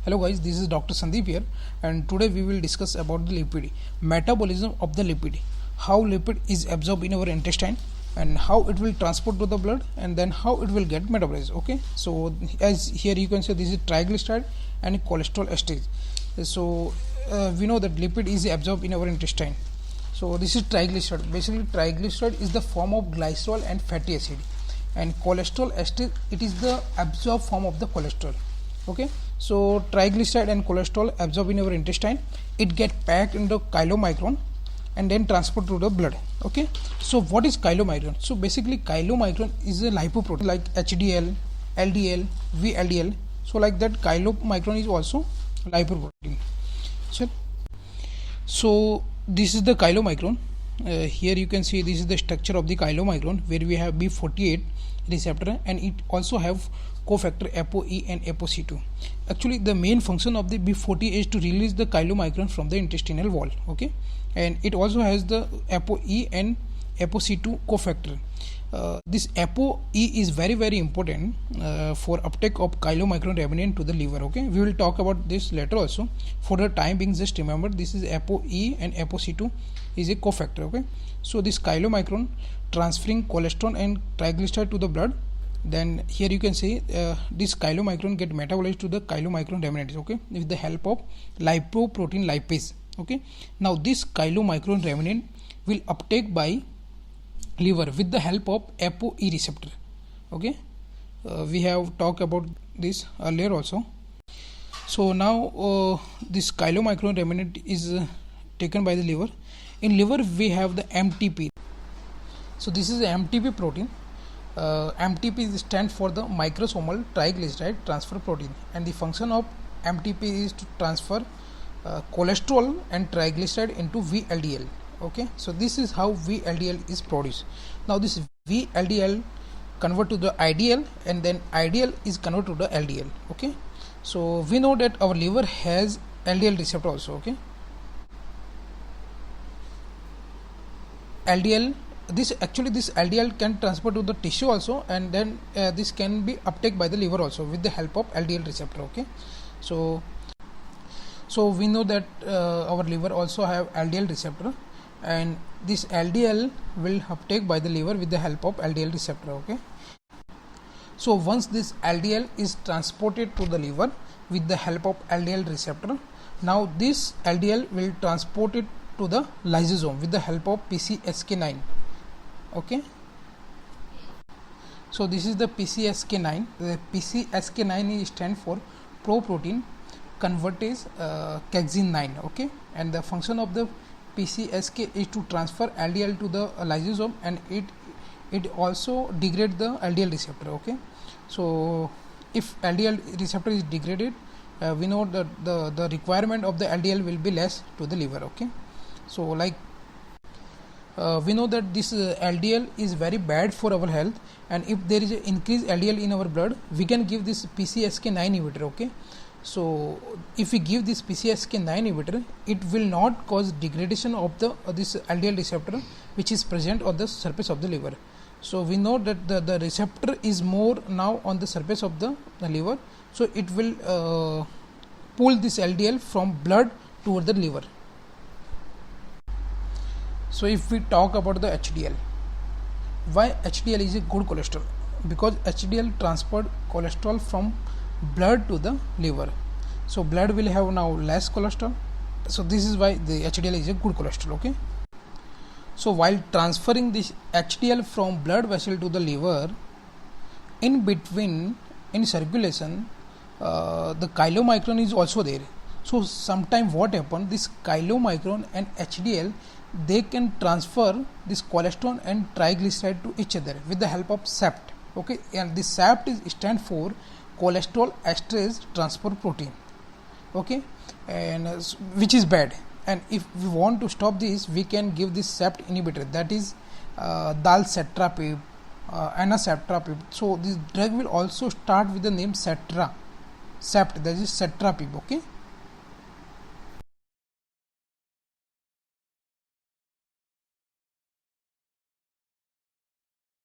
Hello guys, this is Dr. Sandeep here, and today we will discuss about the lipid, metabolism of the lipid, how lipid is absorbed in our intestine and how it will transport to the blood and then how it will get metabolized. Okay, so as here you can see this is triglyceride and cholesterol esters. So we know that lipid is absorbed in our intestine. So this is triglyceride. Basically triglyceride is the form of glycerol and fatty acid, and cholesterol ester, it is the absorbed form of the cholesterol. Okay, so triglyceride and cholesterol absorb in our intestine, it get packed into chylomicron and then transport to the blood. Okay, so what is chylomicron? So basically chylomicron is a lipoprotein like HDL, LDL, VLDL. So like that chylomicron is also lipoprotein. So this is the chylomicron. Here you can see this is the structure of the chylomicron, where we have B48 receptor and it also have cofactor ApoE and ApoC2. Actually the main function of the B40 is to release the chylomicron from the intestinal wall. Okay, and it also has the ApoE and ApoC2 cofactor. This ApoE is very important for uptake of chylomicron remnant to the liver. Okay, we will talk about this later also. For the time being, just remember this is ApoE and ApoC2 is a cofactor. Okay, so this chylomicron transferring cholesterol and triglyceride to the blood. Then here you can see this chylomicron get metabolized to the chylomicron remnants. Okay, with the help of lipoprotein lipase. Okay, now this chylomicron remnant will uptake by liver with the help of ApoE receptor. Okay, we have talked about this earlier also. So now this chylomicron remnant is taken by the liver. In liver we have the MTP. So this is the MTP protein. MTP stands for the microsomal triglyceride transfer protein, and the function of MTP is to transfer cholesterol and triglyceride into VLDL. Okay, so this is how VLDL is produced. Now this VLDL convert to the IDL, and then IDL is converted to the LDL. Okay, so we know that our liver has LDL receptor also. Okay, LDL, this LDL can transfer to the tissue also, and then this can be uptake by the liver also with the help of LDL receptor. Okay, so we know that our liver also have LDL receptor, and this LDL will uptake by the liver with the help of LDL receptor. Okay, so once this LDL is transported to the liver with the help of LDL receptor, now this LDL will transport it to the lysosome with the help of PCSK9. Okay, so this is the PCSK9. The PCSK9 stands for proprotein convertase caxin 9. Okay, and the function of the PCSK is to transfer LDL to the lysosome, and it also degrade the LDL receptor. Okay, so if LDL receptor is degraded, we know that the requirement of the LDL will be less to the liver. Okay, so like we know that this LDL is very bad for our health, and if there is an increased LDL in our blood, we can give this PCSK9 inhibitor. Okay, so if we give this PCSK9 inhibitor, it will not cause degradation of the this LDL receptor which is present on the surface of the liver. So we know that the receptor is more now on the surface of the liver, so it will pull this LDL from blood toward the liver. So if we talk about the HDL, why HDL is a good cholesterol? Because HDL transport cholesterol from blood to the liver. So blood will have now less cholesterol. So this is why the HDL is a good cholesterol. Okay, so while transferring this HDL from blood vessel to the liver, in between in circulation the chylomicron is also there. So sometime what happen, this chylomicron and HDL, they can transfer this cholesterol and triglyceride to each other with the help of SAPT. Okay, and this SAPT is stand for cholesterol esterase transfer protein. Okay, and which is bad, and if we want to stop this, we can give this SAPT inhibitor, that is dalcetrapib, anacetrapib. So this drug will also start with the name SAPT, that is cetrapib. Okay,